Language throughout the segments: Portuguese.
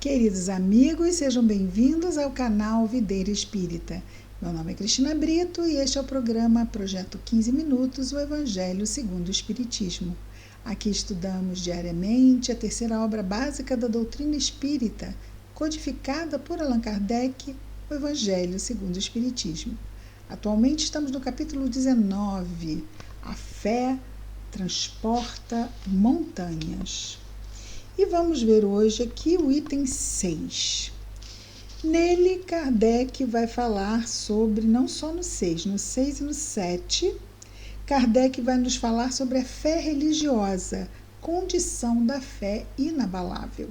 Queridos amigos, sejam bem-vindos ao canal Videira Espírita. Meu nome é Cristina Brito e este é o programa Projeto 15 Minutos, o Evangelho segundo o Espiritismo. Aqui estudamos diariamente a terceira obra básica da doutrina espírita, codificada por Allan Kardec, o Evangelho segundo o Espiritismo. Atualmente estamos no capítulo 19, A Fé Transporta Montanhas. E vamos ver hoje aqui o item 6. Nele, Kardec vai falar sobre, não só no 6, no 6 e no 7, Kardec vai nos falar sobre a fé religiosa, condição da fé inabalável.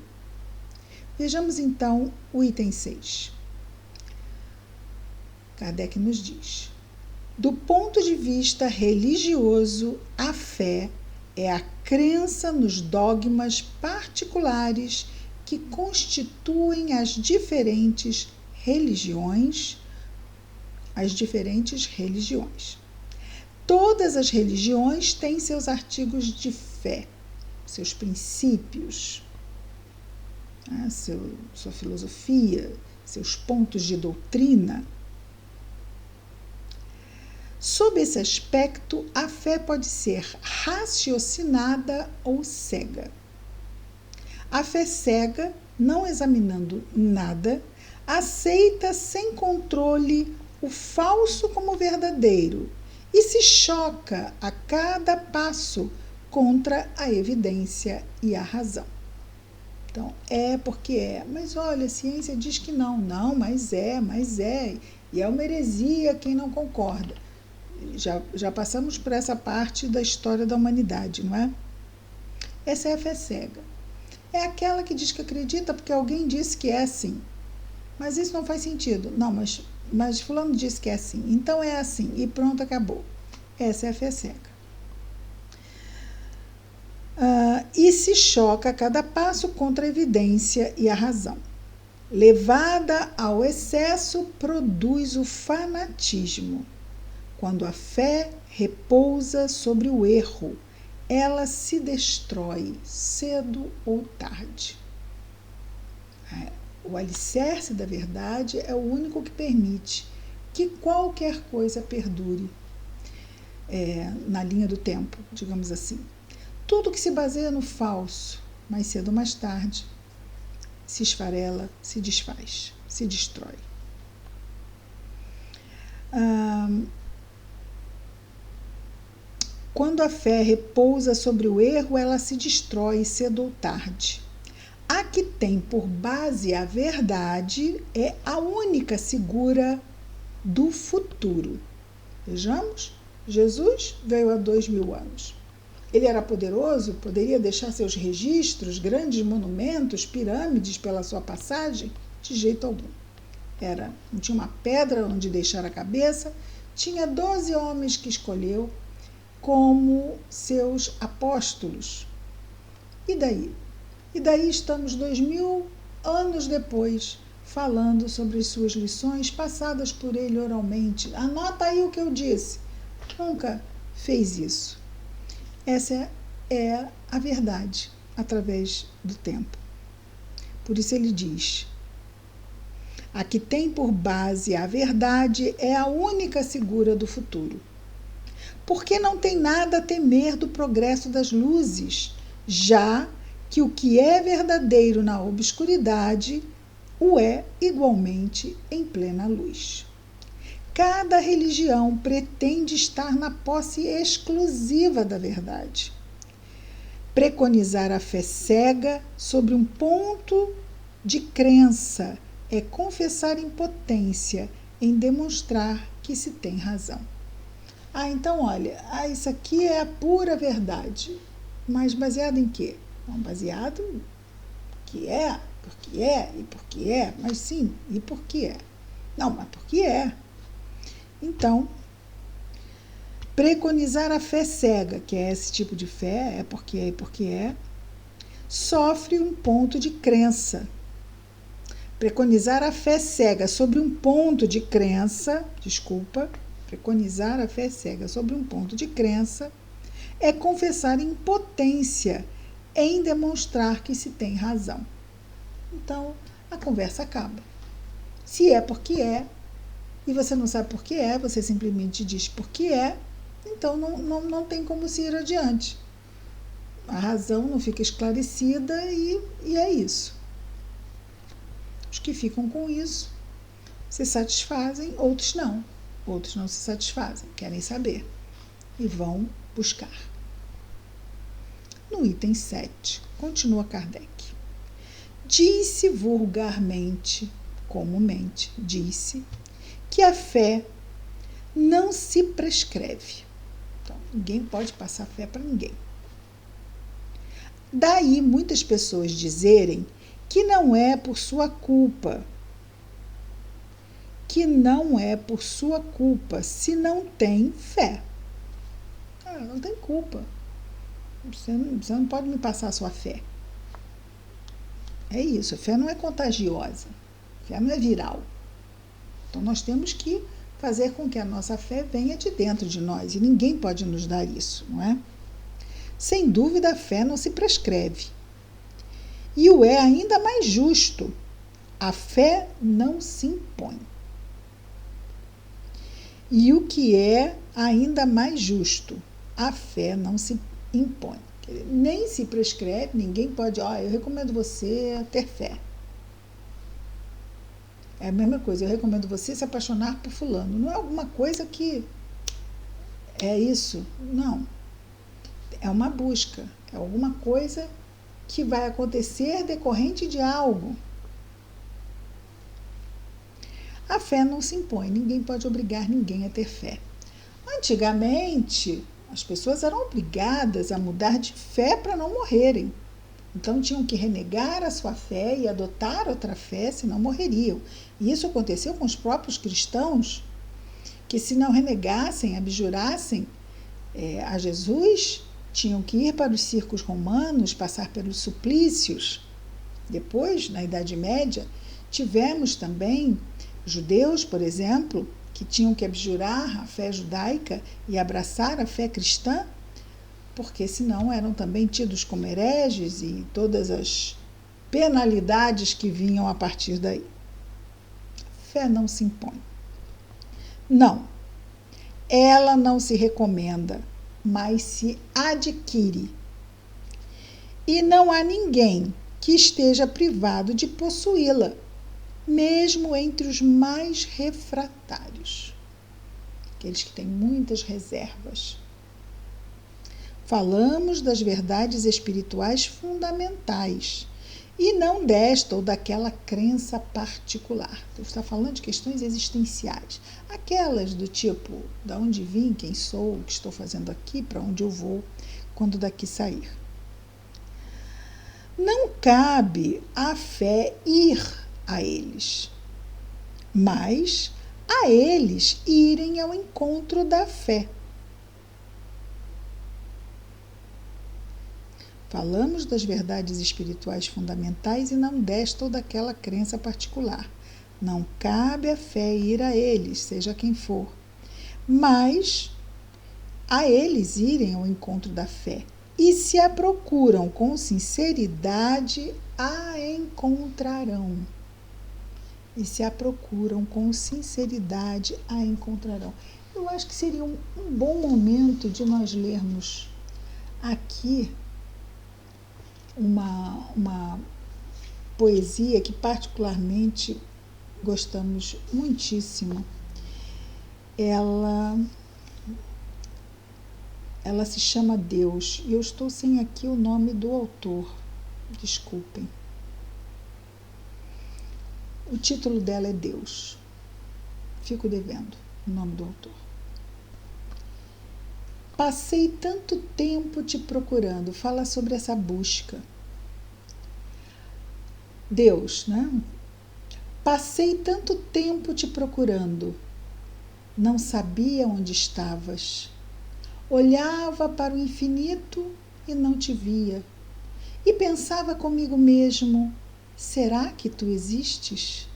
Vejamos então o item 6. Kardec nos diz: do ponto de vista religioso, a fé é a crença nos dogmas particulares que constituem as diferentes religiões. Todas as religiões têm seus artigos de fé, seus princípios, sua filosofia, seus pontos de doutrina. Sob esse aspecto, a fé pode ser raciocinada ou cega. A fé cega, não examinando nada, aceita sem controle o falso como verdadeiro e se choca a cada passo contra a evidência e a razão. Então, é porque é. Mas olha, a ciência diz que não. Não, mas é. E é uma heresia quem não concorda. Já passamos por essa parte da história da humanidade, não é? Essa é a fé cega. É aquela que diz que acredita porque alguém disse que é assim. Mas isso não faz sentido. Não, mas fulano disse que é assim. Então é assim. E pronto, acabou. Essa é a fé cega. E se choca a cada passo contra a evidência e a razão. Levada ao excesso, produz o fanatismo. Quando a fé repousa sobre o erro, ela se destrói cedo ou tarde. O alicerce da verdade é o único que permite que qualquer coisa perdure na linha do tempo, digamos assim. Tudo que se baseia no falso, mais cedo ou mais tarde, se esfarela, se desfaz, se destrói. Quando a fé repousa sobre o erro, ela se destrói cedo ou tarde. A que tem por base a verdade é a única segura do futuro. Vejamos, Jesus veio há 2000 anos. Ele era poderoso, poderia deixar seus registros, grandes monumentos, pirâmides pela sua passagem? De jeito algum. Não tinha uma pedra onde deixar a cabeça, tinha 12 homens que escolheu como seus apóstolos. E daí? E daí estamos 2000 anos depois, falando sobre as suas lições passadas por ele oralmente. Anota aí o que eu disse. Nunca fez isso. Essa é a verdade, através do tempo. Por isso ele diz: a que tem por base a verdade é a única segura do futuro. Porque não tem nada a temer do progresso das luzes, já que o que é verdadeiro na obscuridade o é igualmente em plena luz. Cada religião pretende estar na posse exclusiva da verdade. Preconizar a fé cega sobre um ponto de crença é confessar impotência em demonstrar que se tem razão. Então, olha, isso aqui é a pura verdade. Mas baseado em quê? Não, baseado que é, porque é, e porque é. Mas sim, e por que é? Não, mas porque é. Então, preconizar a fé cega, que é esse tipo de fé, é porque é, sofre um ponto de crença. Preconizar a fé cega sobre um ponto de crença, preconizar a fé cega sobre um ponto de crença é confessar impotência em demonstrar que se tem razão. Então, a conversa acaba. Se é porque é, e você não sabe por que é, você simplesmente diz porque é, então não tem como se ir adiante. A razão não fica esclarecida e é isso. Os que ficam com isso se satisfazem, outros não. Outros não se satisfazem, querem saber e vão buscar. No item 7, continua Kardec. Diz-se vulgarmente, comumente, diz-se que a fé não se prescreve. Então, ninguém pode passar fé para ninguém. Daí muitas pessoas dizerem que não é por sua culpa, se não tem fé. Não tem culpa. Você não pode me passar a sua fé. É isso, a fé não é contagiosa, a fé não é viral. Então nós temos que fazer com que a nossa fé venha de dentro de nós, e ninguém pode nos dar isso, não é? Sem dúvida, a fé não se prescreve. E o é ainda mais justo. A fé não se impõe. E o que é ainda mais justo? A fé não se impõe. Nem se prescreve, ninguém pode, eu recomendo você ter fé. É a mesma coisa, eu recomendo você se apaixonar por fulano. Não é alguma coisa que é isso, não. É uma busca, é alguma coisa que vai acontecer decorrente de algo. A fé não se impõe, ninguém pode obrigar ninguém a ter fé. Antigamente, as pessoas eram obrigadas a mudar de fé para não morrerem. Então, tinham que renegar a sua fé e adotar outra fé, senão morreriam. E isso aconteceu com os próprios cristãos, que se não renegassem, abjurassem a Jesus, tinham que ir para os circos romanos, passar pelos suplícios. Depois, na Idade Média, tivemos também judeus, por exemplo, que tinham que abjurar a fé judaica e abraçar a fé cristã, porque senão eram também tidos como hereges e todas as penalidades que vinham a partir daí. A fé não se impõe. Não, ela não se recomenda, mas se adquire. E não há ninguém que esteja privado de possuí-la, mesmo entre os mais refratários, aqueles que têm muitas reservas. Falamos das verdades espirituais fundamentais, e não desta ou daquela crença particular. Então, está falando de questões existenciais, aquelas do tipo, de onde vim, quem sou, o que estou fazendo aqui, para onde eu vou, quando daqui sair. Não cabe à fé ir a eles, mas a eles irem ao encontro da fé. Falamos das verdades espirituais fundamentais e não desta ou daquela crença particular. Não cabe à fé ir a eles, seja quem for, mas a eles irem ao encontro da fé. E se a procuram com sinceridade, a encontrarão. E se a procuram com sinceridade, a encontrarão. Eu acho que seria um bom momento de nós lermos aqui uma poesia que particularmente gostamos muitíssimo. Ela se chama Deus, e eu estou sem aqui o nome do autor, desculpem. O título dela é Deus. Fico devendo o nome do autor. Passei tanto tempo te procurando. Fala sobre essa busca. Deus, né? Passei tanto tempo te procurando. Não sabia onde estavas. Olhava para o infinito e não te via. E pensava comigo mesmo, será que tu existes?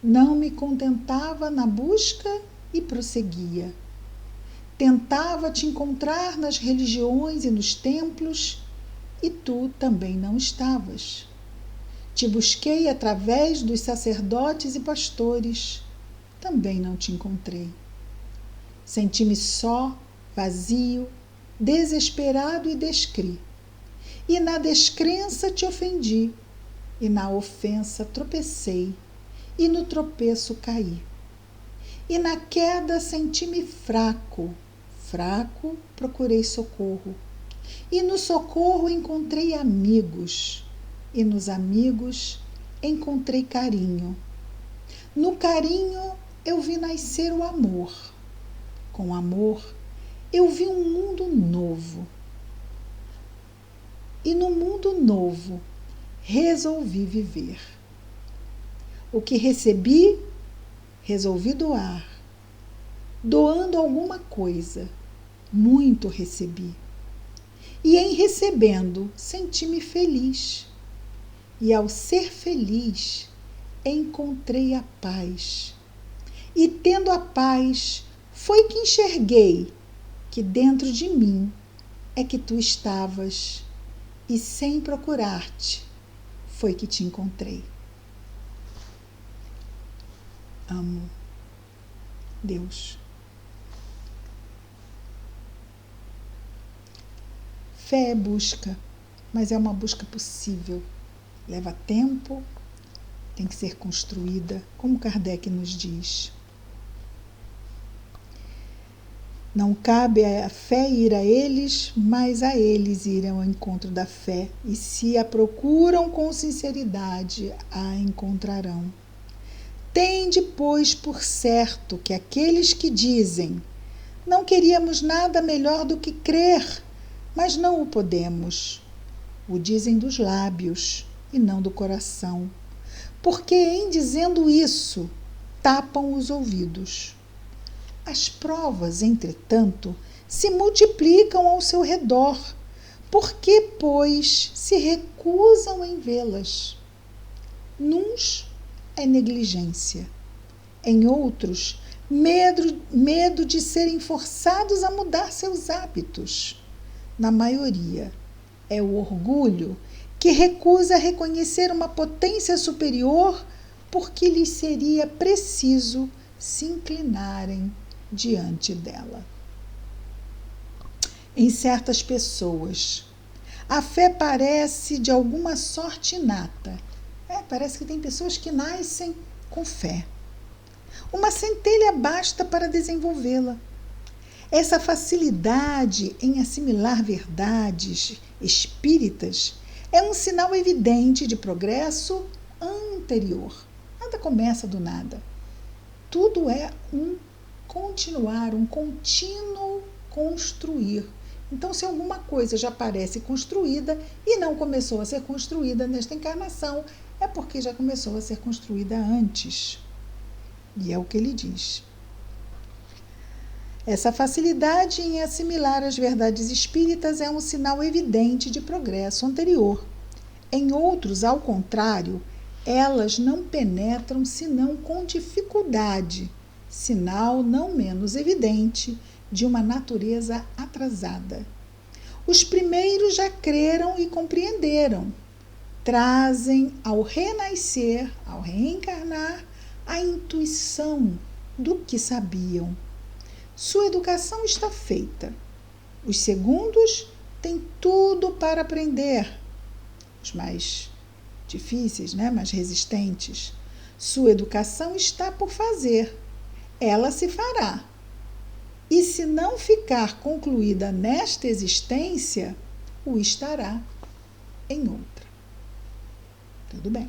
Não me contentava na busca e prosseguia. Tentava te encontrar nas religiões e nos templos, e tu também não estavas. Te busquei através dos sacerdotes e pastores, também não te encontrei. Senti-me só, vazio, desesperado e descri. E na descrença te ofendi, e na ofensa tropecei, e no tropeço caí. E na queda senti-me fraco, fraco procurei socorro. E no socorro encontrei amigos, e nos amigos encontrei carinho. No carinho eu vi nascer o amor. Com amor eu vi um mundo novo. E no mundo novo resolvi viver. O que recebi, resolvi doar. Doando alguma coisa, muito recebi. E em recebendo, senti-me feliz. E ao ser feliz, encontrei a paz. E tendo a paz, foi que enxerguei que dentro de mim é que tu estavas. E sem procurar-te, foi que te encontrei. Amo Deus. Fé é busca, mas é uma busca possível. Leva tempo, tem que ser construída, como Kardec nos diz. Não cabe à fé ir a eles, mas a eles ir ao encontro da fé. E se a procuram com sinceridade, a encontrarão. Tende, pois, por certo que aqueles que dizem: não queríamos nada melhor do que crer, mas não o podemos, o dizem dos lábios e não do coração, porque em dizendo isso tapam os ouvidos. As provas, entretanto, se multiplicam ao seu redor. Por que, pois, se recusam em vê-las? Nuns é negligência, em outros, medo de serem forçados a mudar seus hábitos. Na maioria, é o orgulho que recusa reconhecer uma potência superior porque lhes seria preciso se inclinarem diante dela. Em certas pessoas, a fé parece de alguma sorte inata. Parece que tem pessoas que nascem com fé. Uma centelha basta para desenvolvê-la. Essa facilidade em assimilar verdades espíritas é um sinal evidente de progresso anterior. Nada começa do nada. Tudo é um continuar, um contínuo construir. Então, se alguma coisa já parece construída e não começou a ser construída nesta encarnação, é porque já começou a ser construída antes. E é o que ele diz. Essa facilidade em assimilar as verdades espíritas é um sinal evidente de progresso anterior. Em outros, ao contrário, elas não penetram senão com dificuldade, sinal não menos evidente de uma natureza atrasada. Os primeiros já creram e compreenderam. Trazem ao renascer, ao reencarnar, a intuição do que sabiam. Sua educação está feita. Os segundos têm tudo para aprender. Os mais difíceis, mais resistentes. Sua educação está por fazer. Ela se fará. E se não ficar concluída nesta existência, o estará em outra. Tudo bem.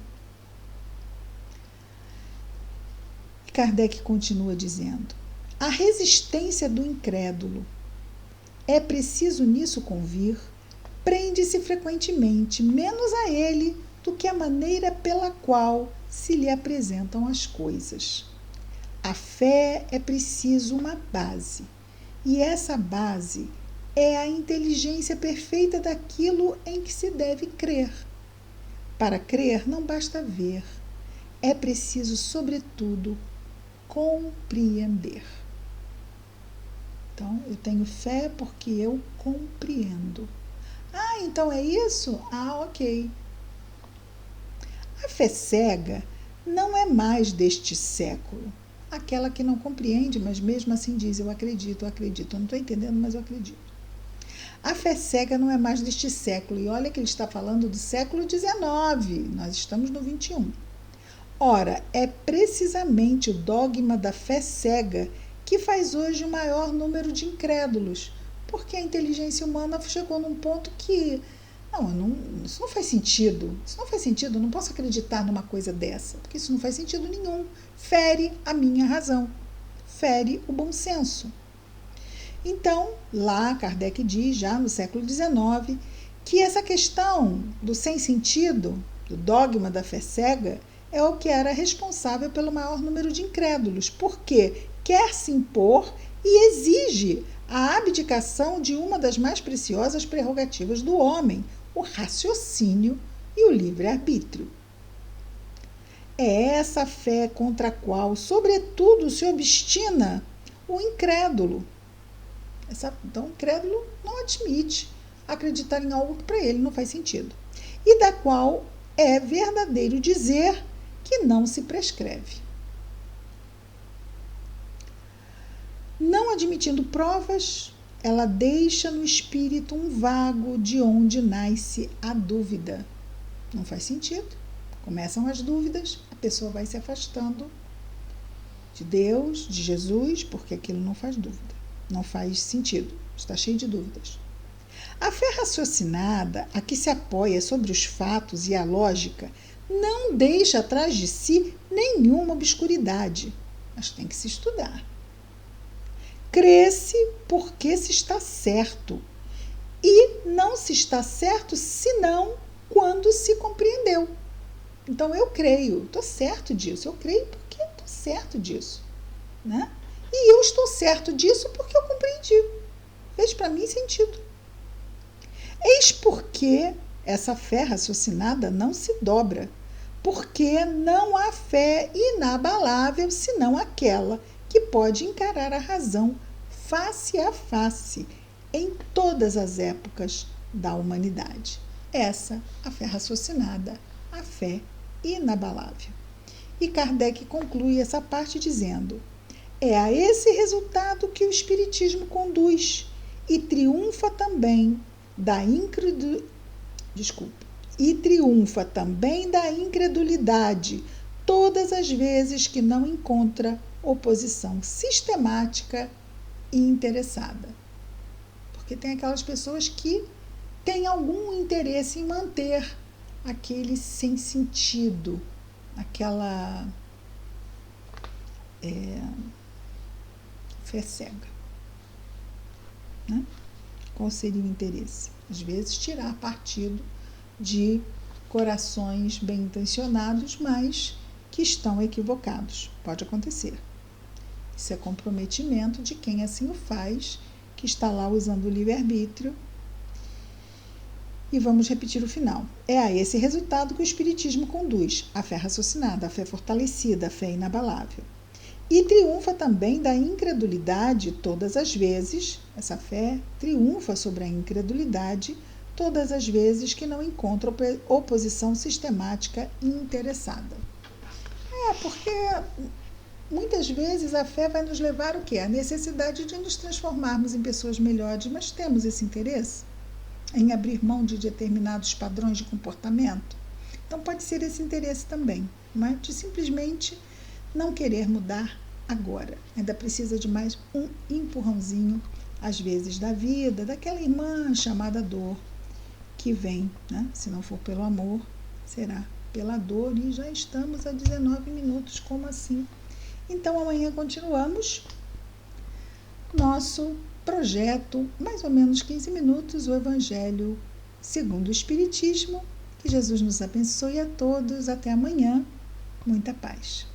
Kardec continua dizendo: a resistência do incrédulo, é preciso nisso convir, prende-se frequentemente menos a ele do que a maneira pela qual se lhe apresentam as coisas. A fé é preciso uma base, e essa base é a inteligência perfeita daquilo em que se deve crer. Para crer não basta ver, é preciso, sobretudo, compreender. Então, eu tenho fé porque eu compreendo. Então é isso? Ok. fé cega não é mais deste século. Aquela que não compreende, mas mesmo assim diz, eu acredito. Eu não estou entendendo, mas eu acredito. A fé cega não é mais deste século. E olha que ele está falando do século XIX. Nós estamos no XXI. Ora, é precisamente o dogma da fé cega que faz hoje o maior número de incrédulos. Porque a inteligência humana chegou num ponto que isso não faz sentido. Isso não faz sentido, eu não posso acreditar numa coisa dessa, porque isso não faz sentido nenhum. Fere a minha razão, fere o bom senso. Então, lá Kardec diz, já no século XIX, que essa questão do sem sentido, do dogma da fé cega, é o que era responsável pelo maior número de incrédulos, porque quer se impor e exige a abdicação de uma das mais preciosas prerrogativas do homem, o raciocínio e o livre-arbítrio. É essa fé contra a qual, sobretudo, se obstina o incrédulo. Então, o incrédulo não admite acreditar em algo que para ele não faz sentido. E da qual é verdadeiro dizer que não se prescreve. Não admitindo provas, ela deixa no espírito um vago de onde nasce a dúvida. Não faz sentido. Começam as dúvidas, a pessoa vai se afastando de Deus, de Jesus, porque aquilo não faz dúvida, não faz sentido, está cheio de dúvidas. A fé raciocinada, a que se apoia sobre os fatos e a lógica, não deixa atrás de si nenhuma obscuridade, mas tem que se estudar. Crê-se porque se está certo, e não se está certo senão quando se compreendeu. Então, eu creio, estou certo disso, eu creio porque estou certo disso, né? E eu estou certo disso porque eu compreendi. Fez para mim sentido. Eis porque essa fé raciocinada não se dobra, porque não há fé inabalável senão aquela que pode encarar a razão face a face em todas as épocas da humanidade. Essa, a fé raciocinada, a fé inabalável. E Kardec conclui essa parte dizendo: é a esse resultado que o Espiritismo conduz e triunfa também da incredulidade todas as vezes que não encontra oposição sistemática e interessada. Porque tem aquelas pessoas que têm algum interesse em manter aquele sem sentido, aquela fé cega. Né? Qual seria o interesse? Às vezes, tirar partido de corações bem intencionados, mas que estão equivocados. Pode acontecer. Isso é comprometimento de quem assim o faz, que está lá usando o livre-arbítrio. E vamos repetir o final. É a esse resultado que o Espiritismo conduz, a fé raciocinada, a fé fortalecida, a fé inabalável. E triunfa também da incredulidade todas as vezes, essa fé triunfa sobre a incredulidade todas as vezes que não encontra oposição sistemática e interessada. Porque muitas vezes a fé vai nos levar o quê? A necessidade de nos transformarmos em pessoas melhores, mas temos esse interesse em abrir mão de determinados padrões de comportamento? Então pode ser esse interesse também, mas de simplesmente não querer mudar agora. Ainda precisa de mais um empurrãozinho, às vezes da vida, daquela irmã chamada dor, que vem, né? Se não for pelo amor, será pela dor, e já estamos a 19 minutos, como assim? Então amanhã continuamos nosso projeto, mais ou menos 15 minutos, o Evangelho segundo o Espiritismo. Que Jesus nos abençoe a todos. Até amanhã. Muita paz.